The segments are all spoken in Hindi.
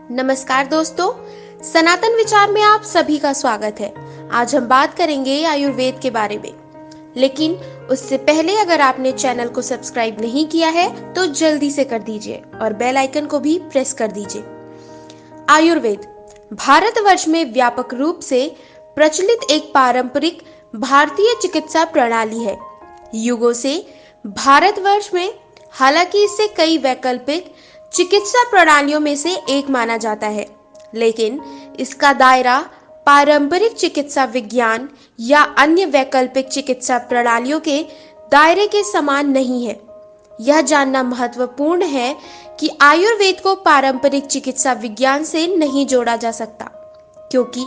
नमस्कार दोस्तों, सनातन विचार में आप सभी का स्वागत है। आज हम बात करेंगे आयुर्वेद के बारे में, लेकिन उससे पहले अगर आपने चैनल को सब्सक्राइब नहीं किया है तो जल्दी से कर दीजिए और बेल आइकन को भी प्रेस कर दीजिए। आयुर्वेद भारतवर्ष में व्यापक रूप से प्रचलित एक पारंपरिक भारतीय चिकित्सा प्रणाली है। युगों से भारतवर्ष में हालांकि इसे कई वैकल्पिक चिकित्सा प्रणालियों में से एक माना जाता है, लेकिन इसका दायरा पारंपरिक चिकित्सा विज्ञान या अन्य वैकल्पिक चिकित्सा प्रणालियों के दायरे के समान नहीं है। यह जानना महत्वपूर्ण है कि आयुर्वेद को पारंपरिक चिकित्सा विज्ञान से नहीं जोड़ा जा सकता, क्योंकि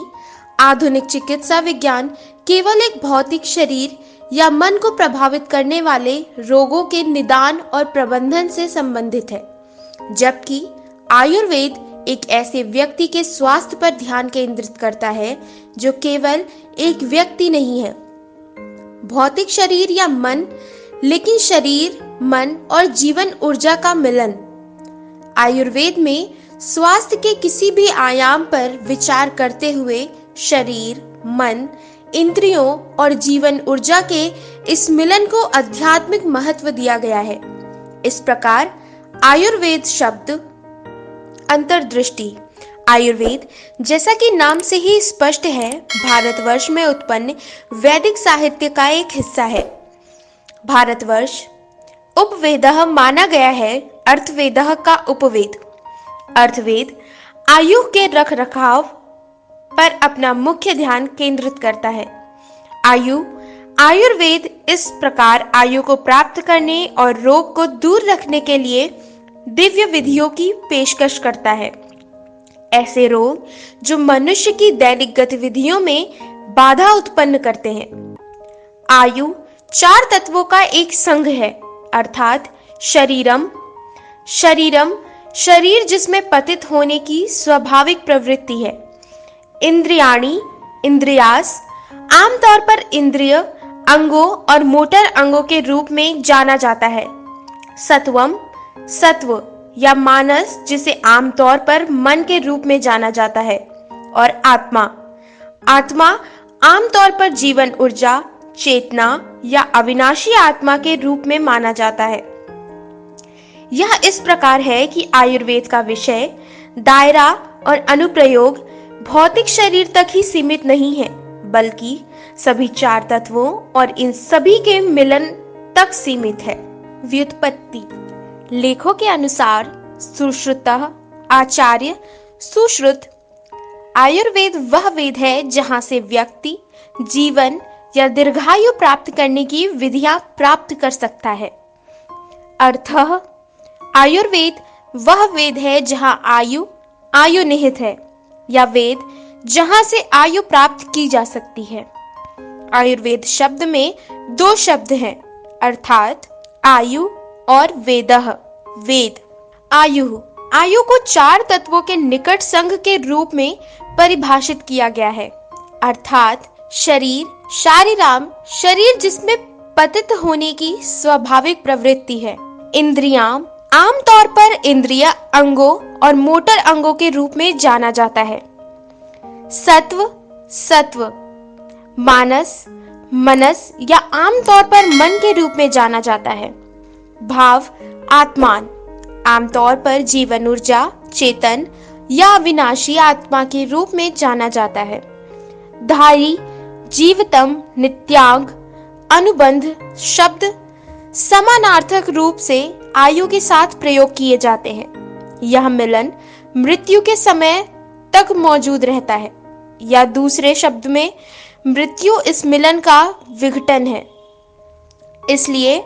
आधुनिक चिकित्सा विज्ञान केवल एक भौतिक शरीर या मन को प्रभावित करने वाले रोगों के निदान और प्रबंधन से संबंधित है, जबकि आयुर्वेद एक ऐसे व्यक्ति के स्वास्थ्य पर ध्यान केंद्रित करता है जो केवल एक व्यक्ति नहीं है, भौतिक शरीर या मन, लेकिन शरीर, मन और जीवन ऊर्जा का मिलन। आयुर्वेद में स्वास्थ्य के किसी भी आयाम पर विचार करते हुए शरीर, मन, इंद्रियों और जीवन ऊर्जा के इस मिलन को आध्यात्मिक महत्व दिया गया है। इस प्रकार आयुर्वेद शब्द अंतर्दृष्टि। आयुर्वेद जैसा कि नाम से ही स्पष्ट है, भारतवर्ष में उत्पन्न वैदिक साहित्य का एक हिस्सा है। भारतवर्ष उपवेदः माना गया है, अर्थवेदः का उपवेद। अर्थवेद आयु के रख रखाव पर अपना मुख्य ध्यान केंद्रित करता है। आयुर्वेद इस प्रकार आयु को प्राप्त करने और रोग को दूर रखने के लिए दिव्य विधियों की पेशकश करता है। ऐसे रोग जो मनुष्य की दैनिक गतिविधियों में बाधा उत्पन्न करते हैं। आयु 4 तत्वों का एक संघ है, अर्थात शरीरम शरीर जिसमें पतित होने की स्वाभाविक प्रवृत्ति है। इंद्रियाणि इंद्रियास आमतौर पर इंद्रिय अंगों और मोटर अंगों के रूप में जाना जाता है। सत्वम सत्व या मानस जिसे आमतौर पर मन के रूप में जाना जाता है। और आत्मा आमतौर पर जीवन ऊर्जा, चेतना या अविनाशी आत्मा के रूप में माना जाता है। यह इस प्रकार है कि आयुर्वेद का विषय, दायरा और अनुप्रयोग भौतिक शरीर तक ही सीमित नहीं है, बल्कि सभी 4 तत्वों और इन सभी के मिलन तक सीमित है। व्युत्पत्ति। लेखों के अनुसार सुश्रुतः आचार्य सुश्रुत। आयुर्वेद वह वेद है जहां से व्यक्ति जीवन या दीर्घायु प्राप्त करने की विधियां प्राप्त कर सकता है। अर्थः आयुर्वेद वह वेद है जहां आयु निहित है, या वेद जहां से आयु प्राप्त की जा सकती है। आयुर्वेद शब्द में 2 शब्द हैं, अर्थात आयु और वेदः वेद। आयु को 4 तत्वों के निकट संघ के रूप में परिभाषित किया गया है, अर्थात शारीराम शरीर जिसमें पतित होने की स्वाभाविक प्रवृत्ति है। इंद्रियां आमतौर पर इंद्रिय अंगों और मोटर अंगों के रूप में जाना जाता है। सत्व मनस या आमतौर पर मन के रूप में जाना जाता है। भाव आत्मान आमतौर पर जीवन ऊर्जा, चेतन या अविनाशी आत्मा के रूप में जाना जाता है। धारी जीवतम नित्यांग अनुबंध शब्द समानार्थक रूप से आयु के साथ प्रयोग किए जाते हैं। यह मिलन मृत्यु के समय तक मौजूद रहता है, या दूसरे शब्द में मृत्यु इस मिलन का विघटन है। इसलिए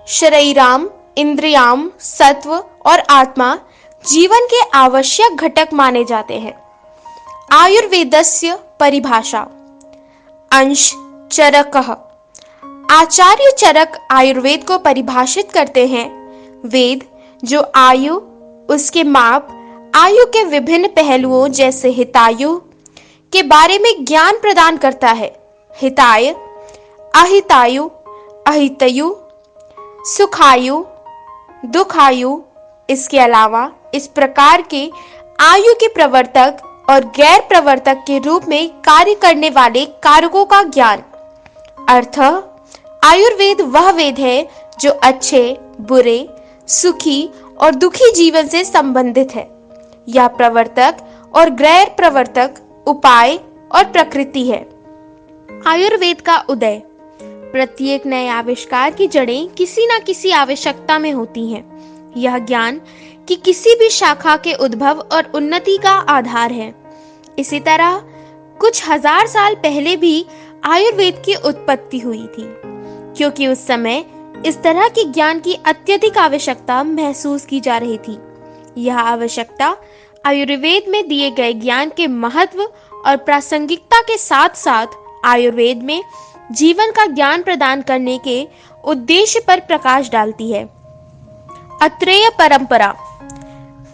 शरीराम, इंद्रियाम, सत्व और आत्मा जीवन के आवश्यक घटक माने जाते हैं। आयुर्वेदस्य परिभाषा। अंश चरकः। आचार्य चरक आयुर्वेद को परिभाषित करते हैं, वेद जो आयु, उसके माप, आयु के विभिन्न पहलुओं जैसे हितायु के बारे में ज्ञान प्रदान करता है। हिताय, अहितायु, अहितयु, सुखायु, दुखायु। इसके अलावा इस प्रकार के आयु के प्रवर्तक और गैर प्रवर्तक के रूप में कार्य करने वाले कारकों का ज्ञान। अर्थ, आयुर्वेद वह वेद है जो अच्छे, बुरे, सुखी और दुखी जीवन से संबंधित है। यह प्रवर्तक और गैर प्रवर्तक, उपाय और प्रकृति है। आयुर्वेद का उदय। प्रत्येक नए आविष्कार की जड़ें किसी न किसी आवश्यकता में होती हैं। यह ज्ञान की किसी भी शाखा के उद्भव और उन्नति का आधार है। इसी तरह कुछ हजार साल पहले भी आयुर्वेद की उत्पत्ति हुई थी, क्योंकि उस समय इस तरह के ज्ञान की अत्यधिक आवश्यकता महसूस की जा रही थी। यह आवश्यकता आयुर्वेद में दिए गए ज्ञान के महत्व और प्रासंगिकता के साथ साथ आयुर्वेद में जीवन का ज्ञान प्रदान करने के उद्देश्य पर प्रकाश डालती है। अत्रेय परंपरा।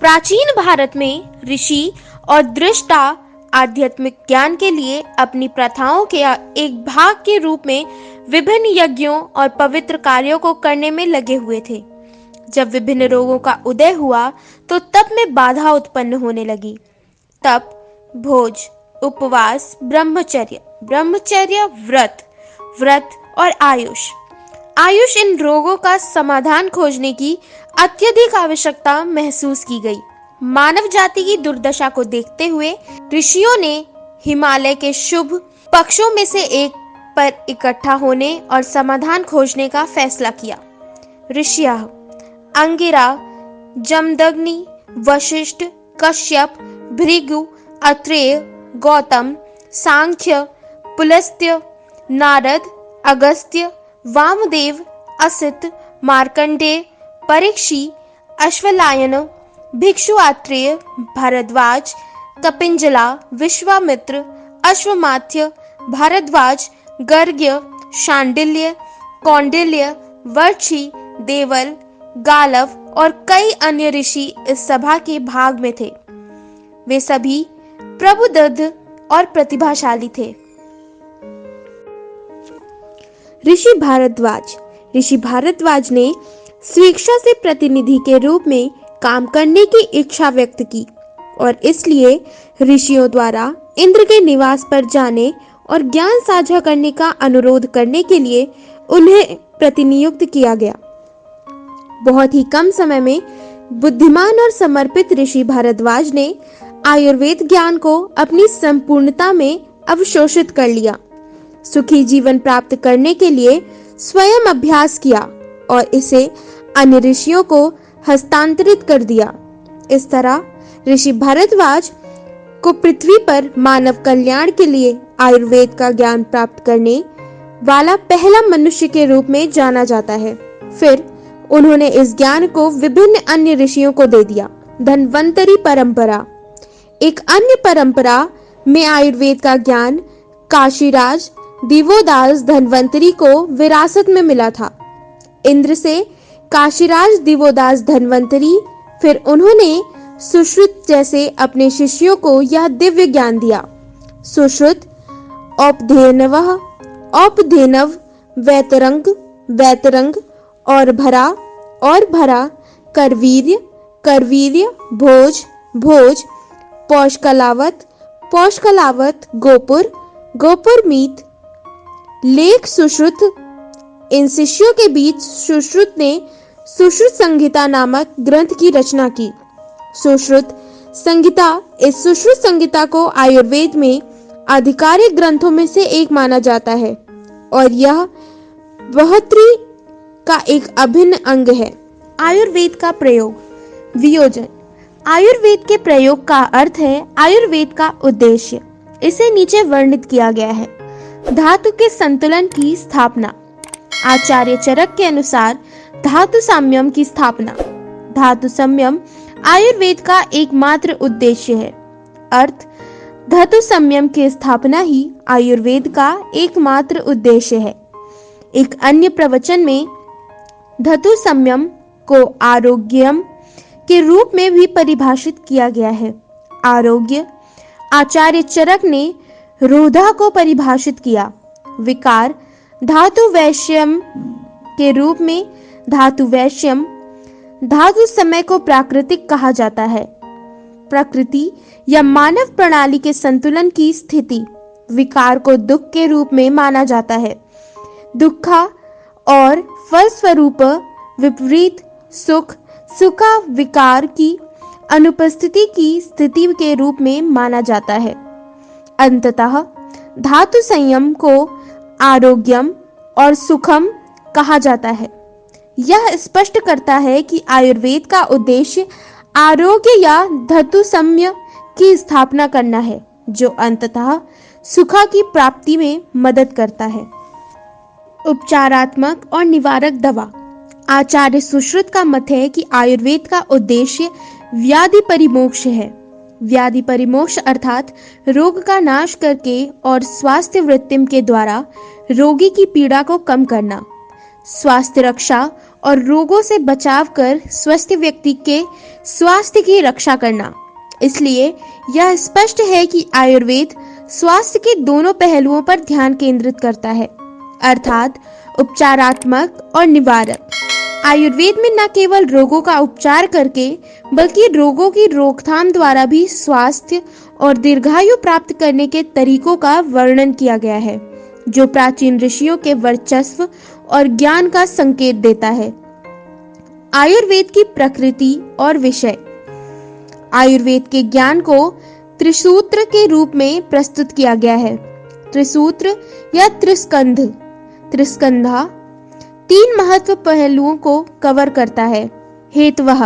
प्राचीन भारत में ऋषि और दृष्टा आध्यात्मिक ज्ञान के लिए अपनी प्रथाओं के एक भाग के रूप में विभिन्न यज्ञों और पवित्र कार्यों को करने में लगे हुए थे। जब विभिन्न रोगों का उदय हुआ तो तप में बाधा उत्पन्न होने लगी। तप, भोज, उपवास, ब्रह्मचर्य, व्रत और आयुष इन रोगों का समाधान खोजने की अत्यधिक आवश्यकता महसूस की गई। मानव जाति की दुर्दशा को देखते हुए ऋषियों ने हिमालय के शुभ पक्षों में से एक पर इकट्ठा होने और समाधान खोजने का फैसला किया। ऋषियः अंगिरा, जमदग्नि, वशिष्ठ, कश्यप, भृगु, अत्रेय, गौतम, सांख्य, पुलस्त्य, नारद, अगस्त्य, वामदेव, असित, मार्कंडेय, परीक्षी, अश्वलायन, भिक्षु आत्रेय, भारद्वाज, कपिंजला, विश्वामित्र, अश्वमाथ्य, भारद्वाज, गर्ग्य, शांडिल्य, कौंडिल्य, वर्षी, देवल, गालव और कई अन्य ऋषि इस सभा के भाग में थे। वे सभी प्रबुद्ध और प्रतिभाशाली थे। ऋषि भारद्वाज ने स्वेच्छा से प्रतिनिधि के रूप में काम करने की इच्छा व्यक्त की और इसलिए ऋषियों द्वारा इंद्र के निवास पर जाने और ज्ञान साझा करने का अनुरोध करने के लिए उन्हें प्रतिनियुक्त किया गया। बहुत ही कम समय में बुद्धिमान और समर्पित ऋषि भारद्वाज ने आयुर्वेद ज्ञान को अपनी संपूर्णता में अवशोषित कर लिया। सुखी जीवन प्राप्त करने के लिए स्वयं अभ्यास किया और इसे अन्य ऋषियों को हस्तांतरित कर दिया। इस तरह ऋषि भारद्वाज को पृथ्वी पर मानव कल्याण के लिए आयुर्वेद का ज्ञान प्राप्त करने वाला पहला मनुष्य के रूप में जाना जाता है। फिर उन्होंने इस ज्ञान को विभिन्न अन्य ऋषियों को दे दिया। धन्वंतरी परंपरा। एक अन्य परंपरा में आयुर्वेद का ज्ञान काशीराज दिवोदास धन्वंतरी को विरासत में मिला था। इंद्र से काशीराज दिवोदास धन्वंतरी, फिर उन्होंने सुश्रुत जैसे अपने शिष्यों को यह दिव्य ज्ञान दिया। सुश्रुत, औपधेनव, वैतरंग, और भरा, करवीर्य, भोज, पौष्कलावत, गोपुरमीत, लेख सुश्रुत। इन शिष्यों के बीच सुश्रुत ने सुश्रुत संहिता नामक ग्रंथ की रचना की। सुश्रुत संहिता को आयुर्वेद में आधिकारिक ग्रंथों में से एक माना जाता है और यह बहत्तरी का एक अभिन्न अंग है। आयुर्वेद का प्रयोग। वियोजन। आयुर्वेद के प्रयोग का अर्थ है आयुर्वेद का उद्देश्य। इसे नीचे वर्णित किया गया है। धातु के संतुलन की स्थापना। आचार्य चरक के अनुसार धातु संयम की स्थापना। धातु संयम आयुर्वेद का एकमात्र उद्देश्य है। अर्थ, धातु संयम की स्थापना ही आयुर्वेद का एकमात्र उद्देश्य है। एक अन्य प्रवचन में धातु संयम को आरोग्यम के रूप में भी परिभाषित किया गया है। आरोग्य। आचार्य चरक ने रोधा को परिभाषित किया। विकार। धातु वैश्यम के रूप में धातु समय को प्राकृतिक कहा जाता है। प्रकृति या मानव प्रणाली के संतुलन की स्थिति। विकार को दुख के रूप में माना जाता है। दुखा और फलस्वरूप विपरीत सुख सुखा विकार की अनुपस्थिति की स्थिति के रूप में माना जाता है। अंततः धातु संयम को आरोग्यम और सुखम कहा जाता है। यह स्पष्ट करता है कि आयुर्वेद का उद्देश्य आरोग्य या धातु सम्य की स्थापना करना है, जो अंततः सुख की प्राप्ति में मदद करता है। उपचारात्मक और निवारक दवा। आचार्य सुश्रुत का मत है कि आयुर्वेद का उद्देश्य व्याधि परिमोक्ष है। व्याधि परिमोक्ष अर्थात रोग का नाश करके और स्वास्थ्य वृत्तिम के द्वारा रोगी की पीड़ा को कम करना, स्वास्थ्य रक्षा और रोगों से बचाव कर स्वस्थ व्यक्ति के स्वास्थ्य की रक्षा करना। इसलिए यह स्पष्ट है कि आयुर्वेद स्वास्थ्य के दोनों पहलुओं पर ध्यान केंद्रित करता है, अर्थात उपचारात्मक और निवारक। आयुर्वेद में न केवल रोगों का उपचार करके बल्कि रोगों की रोकथाम द्वारा भी स्वास्थ्य और दीर्घायु प्राप्त करने के तरीकों का वर्णन किया गया है, जो प्राचीन ऋषियों के वर्चस्व और ज्ञान का संकेत देता है। आयुर्वेद की प्रकृति और विषय। आयुर्वेद के ज्ञान को त्रिसूत्र के रूप में प्रस्तुत किया गया है। त्रिसूत्र या त्रिस्कंध, त्रिस्कंधा 3 महत्व पहलुओं को कवर करता है। हेतवः,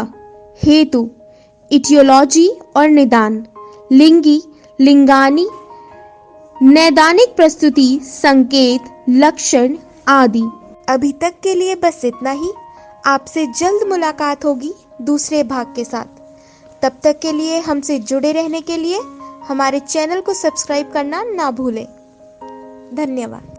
हेतु, इटियोलॉजी और निदान, लिंगी, लिंगानी, नैदानिक प्रस्तुति, संकेत, लक्षण आदि। अभी तक के लिए बस इतना ही। आपसे जल्द मुलाकात होगी दूसरे भाग के साथ। तब तक के लिए हमसे जुड़े रहने के लिए हमारे चैनल को सब्सक्राइब करना ना भूलें। धन्यवाद।